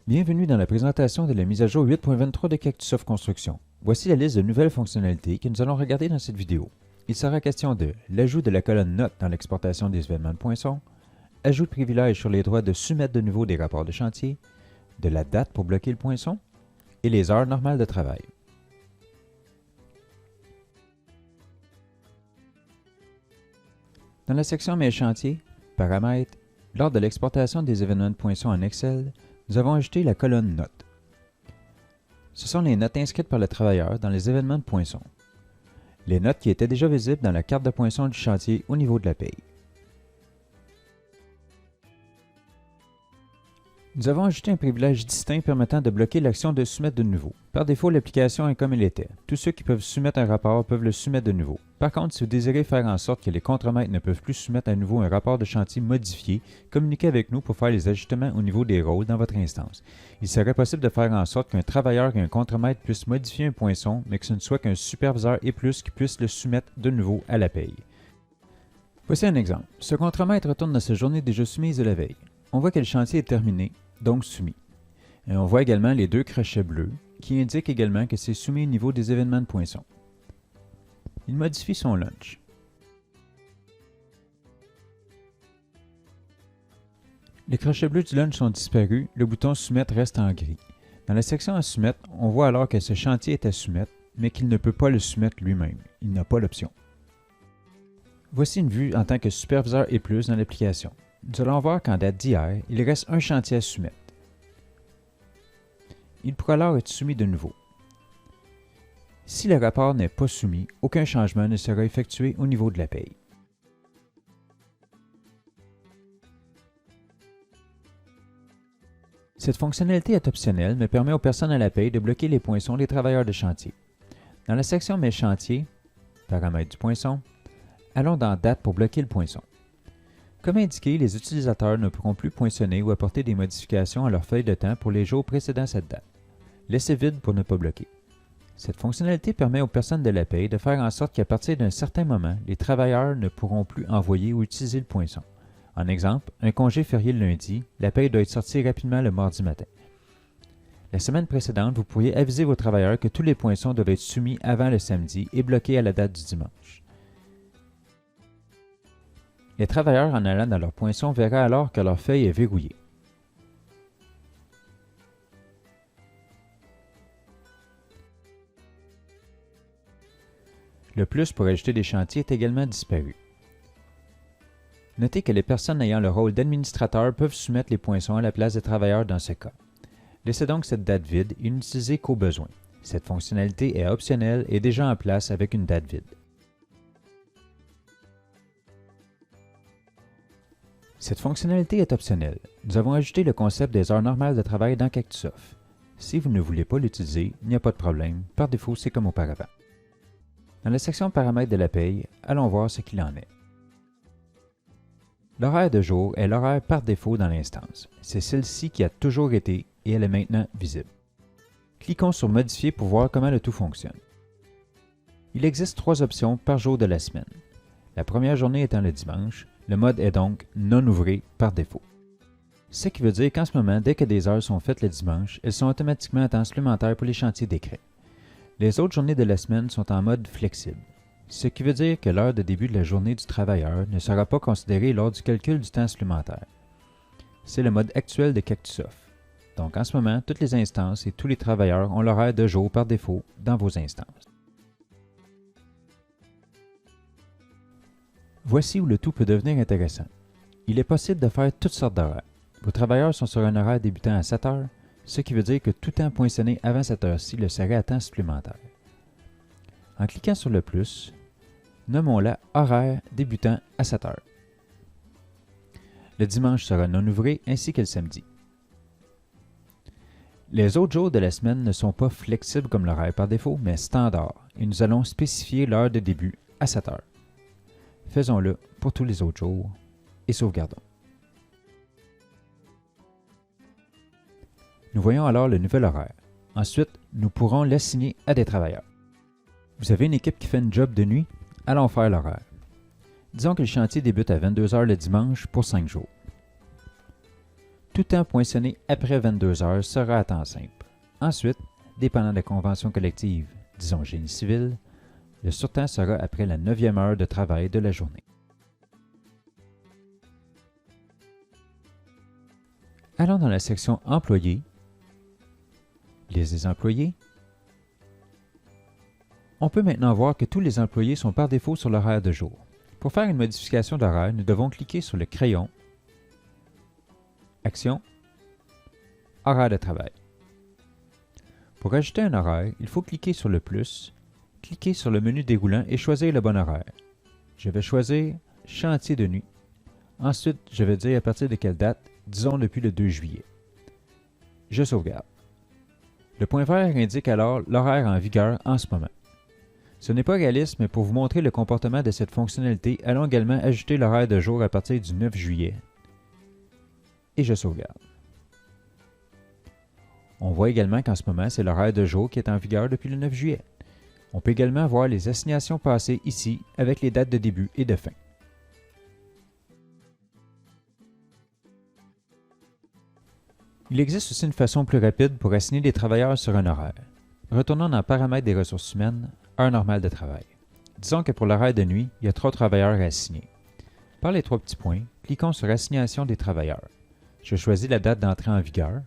Bienvenue dans la présentation de la mise à jour 8.23 de Cactusoft Construction. Voici la liste de nouvelles fonctionnalités que nous allons regarder dans cette vidéo. Il sera question de l'ajout de la colonne Notes dans l'exportation des événements de poinçons, ajout de privilèges sur les droits de soumettre de nouveau des rapports de chantier, de la date pour bloquer le poinçon et les heures normales de travail. Dans la section Mes chantiers, paramètres, lors de l'exportation des événements de poinçons en Excel, nous avons ajouté la colonne Notes. Ce sont les notes inscrites par le travailleur dans les événements de poinçons. Les notes qui étaient déjà visibles dans la carte de poinçons du chantier au niveau de la paye. Nous avons ajouté un privilège distinct permettant de bloquer l'action de soumettre de nouveau. Par défaut, l'application est comme elle était. Tous ceux qui peuvent soumettre un rapport peuvent le soumettre de nouveau. Par contre, si vous désirez faire en sorte que les contremaîtres ne peuvent plus soumettre à nouveau un rapport de chantier modifié, communiquez avec nous pour faire les ajustements au niveau des rôles dans votre instance. Il serait possible de faire en sorte qu'un travailleur et un contremaître puissent modifier un poinçon, mais que ce ne soit qu'un superviseur et plus qui puisse le soumettre de nouveau à la paye. Voici un exemple. Ce contremaître retourne à sa journée déjà soumise de la veille. On voit que le chantier est terminé, donc soumis. Et on voit également les deux crochets bleus qui indiquent également que c'est soumis au niveau des événements de poinçons. Il modifie son lunch. Les crochets bleus du lunch sont disparus, le bouton Soumettre reste en gris. Dans la section à soumettre, on voit alors que ce chantier est à soumettre, mais qu'il ne peut pas le soumettre lui-même. Il n'a pas l'option. Voici une vue en tant que superviseur et plus dans l'application. Nous allons voir qu'en date d'hier, il reste un chantier à soumettre. Il pourra alors être soumis de nouveau. Si le rapport n'est pas soumis, aucun changement ne sera effectué au niveau de la paye. Cette fonctionnalité est optionnelle, mais permet aux personnes à la paye de bloquer les poinçons des travailleurs de chantier. Dans la section Mes chantiers, paramètres du poinçon, allons dans Date pour bloquer le poinçon. Comme indiqué, les utilisateurs ne pourront plus poinçonner ou apporter des modifications à leur feuille de temps pour les jours précédant cette date. Laissez vide pour ne pas bloquer. Cette fonctionnalité permet aux personnes de la paye de faire en sorte qu'à partir d'un certain moment, les travailleurs ne pourront plus envoyer ou utiliser le poinçon. En exemple, un congé férié le lundi, la paye doit être sortie rapidement le mardi matin. La semaine précédente, vous pourriez aviser vos travailleurs que tous les poinçons doivent être soumis avant le samedi et bloqués à la date du dimanche. Les travailleurs en allant dans leur poinçon verraient alors que leur feuille est verrouillée. Le plus pour ajouter des chantiers est également disparu. Notez que les personnes ayant le rôle d'administrateur peuvent soumettre les poinçons à la place des travailleurs dans ce cas. Laissez donc cette date vide et n'utilisez qu'au besoin. Cette fonctionnalité est optionnelle et déjà en place avec une date vide. Cette fonctionnalité est optionnelle. Nous avons ajouté le concept des heures normales de travail dans Cactusoft. Si vous ne voulez pas l'utiliser, il n'y a pas de problème. Par défaut, c'est comme auparavant. Dans la section Paramètres de la paye, allons voir ce qu'il en est. L'horaire de jour est l'horaire par défaut dans l'instance. C'est celle-ci qui a toujours été et elle est maintenant visible. Cliquons sur Modifier pour voir comment le tout fonctionne. Il existe 3 options par jour de la semaine. La première journée étant le dimanche, le mode est donc non ouvré par défaut. Ce qui veut dire qu'en ce moment, dès que des heures sont faites le dimanche, elles sont automatiquement en temps supplémentaire pour les chantiers décrets. Les autres journées de la semaine sont en mode flexible. Ce qui veut dire que l'heure de début de la journée du travailleur ne sera pas considérée lors du calcul du temps supplémentaire. C'est le mode actuel de Cactusoft. Donc en ce moment, toutes les instances et tous les travailleurs ont l'horaire de jour par défaut dans vos instances. Voici où le tout peut devenir intéressant. Il est possible de faire toutes sortes d'horaires. Vos travailleurs sont sur un horaire débutant à 7 heures, ce qui veut dire que tout temps poinçonné avant cette heure-ci le serait à temps supplémentaire. En cliquant sur le plus, nommons-la Horaire débutant à 7 heures. Le dimanche sera non ouvré ainsi que le samedi. Les autres jours de la semaine ne sont pas flexibles comme l'horaire par défaut, mais standard, et nous allons spécifier l'heure de début à 7 heures. Faisons-le pour tous les autres jours et sauvegardons. Nous voyons alors le nouvel horaire. Ensuite, nous pourrons l'assigner à des travailleurs. Vous avez une équipe qui fait une job de nuit? Allons faire l'horaire. Disons que le chantier débute à 22 h le dimanche pour 5 jours. Tout temps poinçonné après 22 heures sera à temps simple. Ensuite, dépendant de la convention collective, disons génie civil, le surtemps sera après la 9e heure de travail de la journée. Allons dans la section Employés, liste des employés. On peut maintenant voir que tous les employés sont par défaut sur l'horaire de jour. Pour faire une modification d'horaire, nous devons cliquer sur le crayon, Action, Horaire de travail. Pour ajouter un horaire, il faut cliquer sur le plus, cliquer sur le menu déroulant et choisir le bon horaire. Je vais choisir Chantier de nuit. Ensuite, je vais dire à partir de quelle date, disons depuis le 2 juillet. Je sauvegarde. Le point vert indique alors l'horaire en vigueur en ce moment. Ce n'est pas réaliste, mais pour vous montrer le comportement de cette fonctionnalité, allons également ajouter l'horaire de jour à partir du 9 juillet. Et je sauvegarde. On voit également qu'en ce moment, c'est l'horaire de jour qui est en vigueur depuis le 9 juillet. On peut également voir les assignations passées ici avec les dates de début et de fin. Il existe aussi une façon plus rapide pour assigner des travailleurs sur un horaire. Retournons dans Paramètres des ressources humaines, heure normale de travail. Disons que pour l'horaire de nuit, il y a 3 travailleurs à assigner. Par les 3 petits points, cliquons sur Assignation des travailleurs. Je choisis la date d'entrée en vigueur.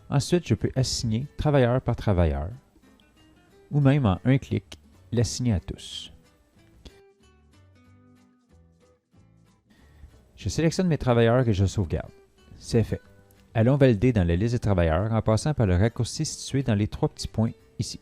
Ensuite, je peux assigner travailleur par travailleur, ou même en un clic, l'assigner à tous. Je sélectionne mes travailleurs et je sauvegarde. C'est fait. Allons valider dans la liste des travailleurs en passant par le raccourci situé dans les 3 petits points ici.